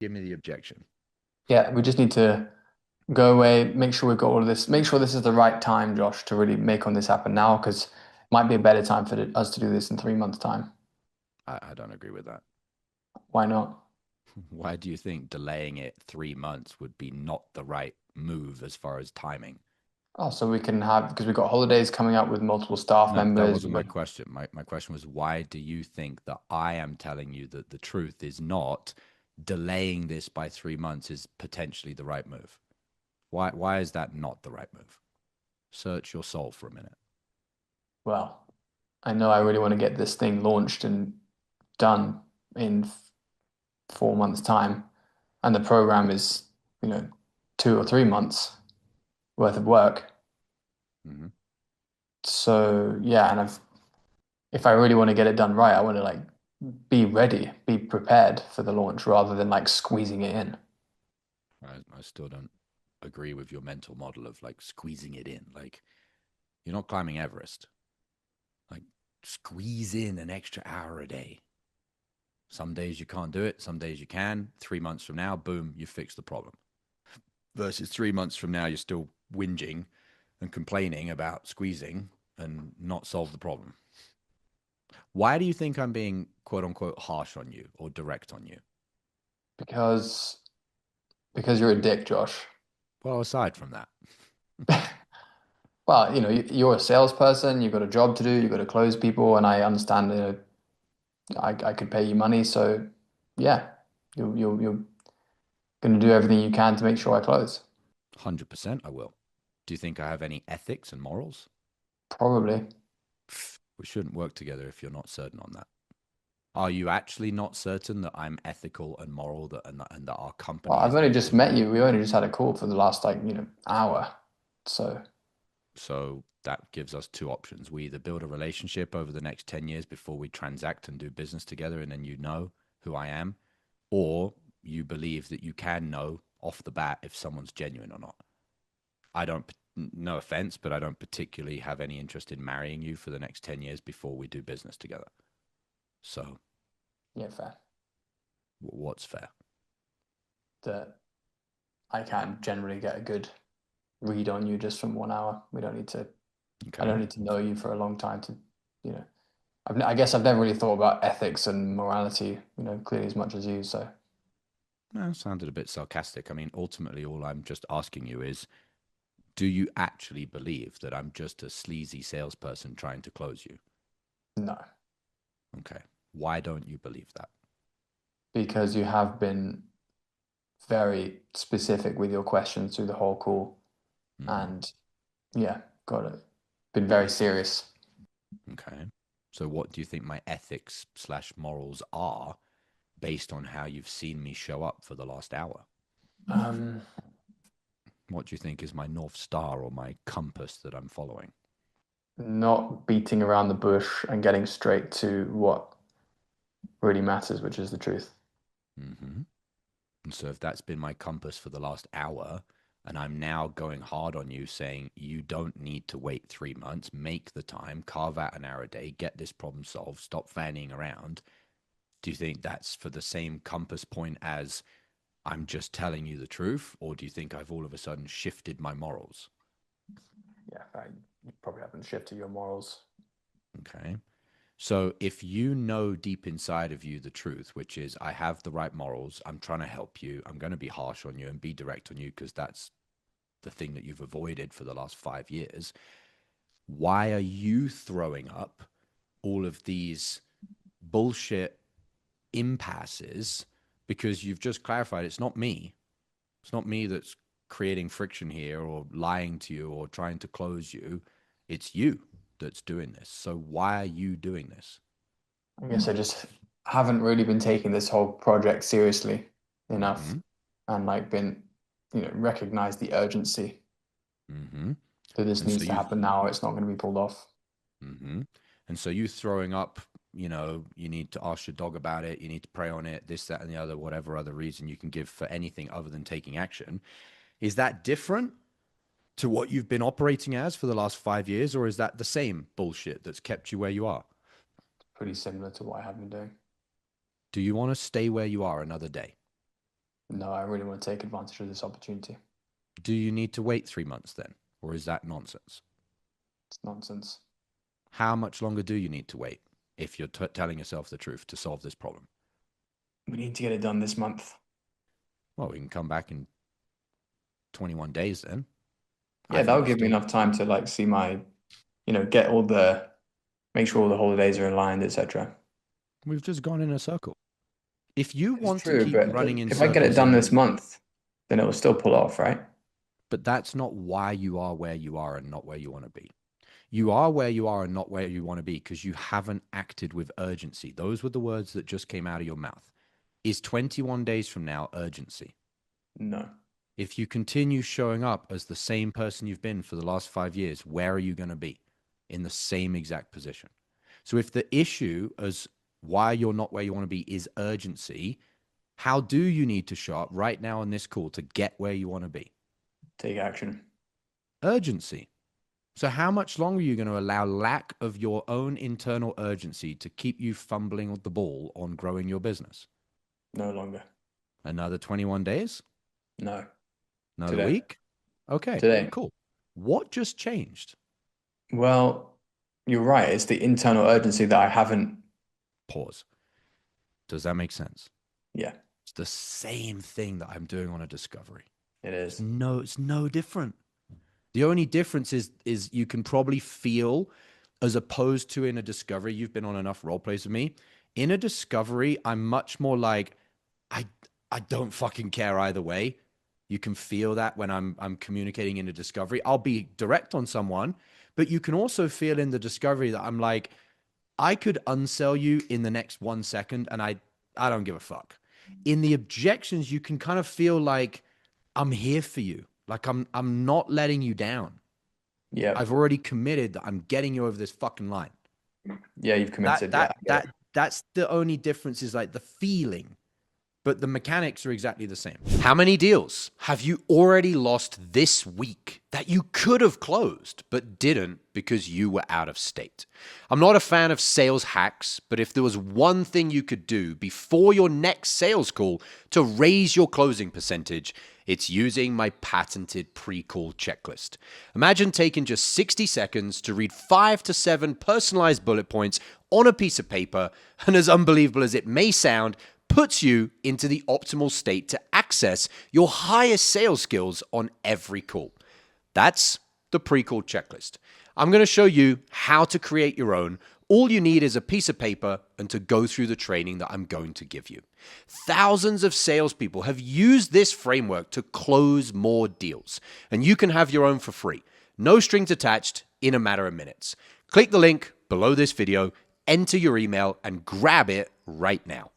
Give me the objection. Yeah, we just need to go away, make sure we've got all of this, make sure this is the right time, Josh, to really make on this happen now, because it might be a better time for us to do this in 3 months' time. I don't agree with that. Why not? Why do you think delaying it 3 months would be not the right move as far as timing? Oh, so we can have, because we've got holidays coming up with multiple staff No, that members. wasn't my question. My question was, why do you think that I am telling you that the truth is not delaying this by 3 months is potentially the right move? Why is that not the right move? Search your soul for a minute. Well, I know I really want to get this thing launched and done in 4 months' time, and the program is, you know, 2 or 3 months worth of work. Hmm. So yeah, and if I really want to get it done right, I want to like be ready, be prepared for the launch rather than like squeezing it in. I still don't agree with your mental model of like squeezing it in. Like, you're not climbing Everest. Like, squeeze in an extra hour a day. Some days you can't do it. Some days you can. 3 months from now, boom, you fix the problem. Versus 3 months from now, you're still whinging and complaining about squeezing and not solve the problem. Why do you think I'm being quote unquote harsh on you or direct on you? because because you're a dick, Josh. Well, aside from that, Well, you're a salesperson, you've got a job to do, you've got to close people, and I understand, I could pay you money, so yeah, you're going to do everything you can to make sure I close. 100% I will. Do you think I have any ethics and morals? Probably. We shouldn't work together if you're not certain on that. Are you actually not certain that I'm ethical and moral and that our Well, company I've is only just legitimate? met you. We only just had a call for the last like, hour. So So that gives us two options. We either build a relationship over the next 10 years before we transact and do business together, and then you know who I am, or you believe that you can know off the bat if someone's genuine or not. I don't, no offense, but I don't particularly have any interest in marrying you for the next 10 years before we do business together. So yeah, fair. what's fair? That I can't generally get a good read on you just from 1 hour. I Okay. don't need to know you for a long time to, you know, I guess I've never really thought about ethics and morality, clearly as much as you. So No, sounded a bit sarcastic. I mean, ultimately, all I'm just asking you is, do you actually believe that I'm just a sleazy salesperson trying to close you? no, Okay. Why don't you believe that? because you have been very specific with your questions through the whole call. Hmm. And yeah, got it. Been very serious. Okay. So, what do you think my ethics slash morals are based on how you've seen me show up for the last hour? Um, What do you think is my North Star or my compass that I'm following? Not beating around the bush and getting straight to what really matters, which is the truth. Hmm. And so, if that's been my compass for the last hour, and I'm now going hard on you saying you don't need to wait 3 months, make the time, carve out an hour a day, get this problem solved, stop fanning around. Do you think that's for the same compass point as I'm just telling you the truth? Or do you think I've all of a sudden shifted my morals? Yeah, you probably haven't shifted your morals. Okay. So if you know deep inside of you the truth, which is I have the right morals, I'm trying to help you, I'm going to be harsh on you and be direct on you because that's the thing that you've avoided for the last 5 years. Why are you throwing up all of these bullshit impasses? Because you've just clarified it's not me. It's not me that's creating friction here or lying to you or trying to close you. It's you that's doing this. So why are you doing this? I guess I just haven't really been taking this whole project seriously enough Mm-hmm. and like been, recognize the urgency Mm-hmm. that this And so needs to you happen now. It's not going to be pulled off. mm-hmm. And so you throwing up, you need to ask your dog about it, you need to pray on it, this, that, and the other, whatever other reason you can give for anything other than taking action. Is that different to what you've been operating as for the last 5 years, or is that the same bullshit that's kept you where you are? Pretty similar to what I have been doing. Do you want to stay where you are another day? no, I really want to take advantage of this opportunity. Do you need to wait 3 months then? Or is that nonsense? It's nonsense. How much longer do you need to wait if you're telling yourself the truth to solve this problem? We need to get it done this month. Well, we can come back in 21 days then. Yeah, that'll give me enough time to like see my, get all the, make sure all the holidays are aligned, etc. We've just gone in a circle. If you It's want to true, keep but running in if circles, I get it done this month, then it will still pull off, right? but that's not why you are where you are and not where you want to be. You are where you are and not where you want to be because you haven't acted with urgency. Those were the words that just came out of your mouth. Is 21 days from now urgency? No. If you continue showing up as the same person you've been for the last 5 years, where are you going to be? In the same exact position. So if the issue as why you're not where you want to be is urgency, how do you need to show up right now on this call to get where you want to be? Take action. Urgency. So how much longer are you going to allow lack of your own internal urgency to keep you fumbling the ball on growing your business? No longer. Another 21 days? No. Another Today. week? Okay, Today. cool. What just changed? Well, you're right. It's the internal urgency that I haven't. Pause. Does that make sense? Yeah, It's the same thing that I'm doing on a discovery. it is. It's no different. The only difference is you can probably feel, as opposed to in a discovery, you've been on enough role plays with me. In a discovery, I'm much more like, I don't fucking care either way. You can feel that when I'm communicating in a discovery. I'll be direct on someone, but you can also feel in the discovery that I'm like, I could unsell you in the next 1 second, and I don't give a fuck. In the objections, you can kind of feel like I'm here for you. Like I'm not letting you down. Yeah. I've already committed that I'm getting you over this fucking line. Yeah, you've committed. That's the only difference is like the feeling, but the mechanics are exactly the same. How many deals have you already lost this week that you could have closed but didn't because you were out of state? I'm not a fan of sales hacks, but if there was one thing you could do before your next sales call to raise your closing percentage, it's using my patented pre-call checklist. Imagine taking just 60 seconds to read 5 to 7 personalized bullet points on a piece of paper, and as unbelievable as it may sound, puts you into the optimal state to access your highest sales skills on every call. That's the pre-call checklist. I'm going to show you how to create your own. All you need is a piece of paper and to go through the training that I'm going to give you. Thousands of salespeople have used this framework to close more deals, and you can have your own for free. No strings attached in a matter of minutes. Click the link below this video, enter your email, and grab it right now.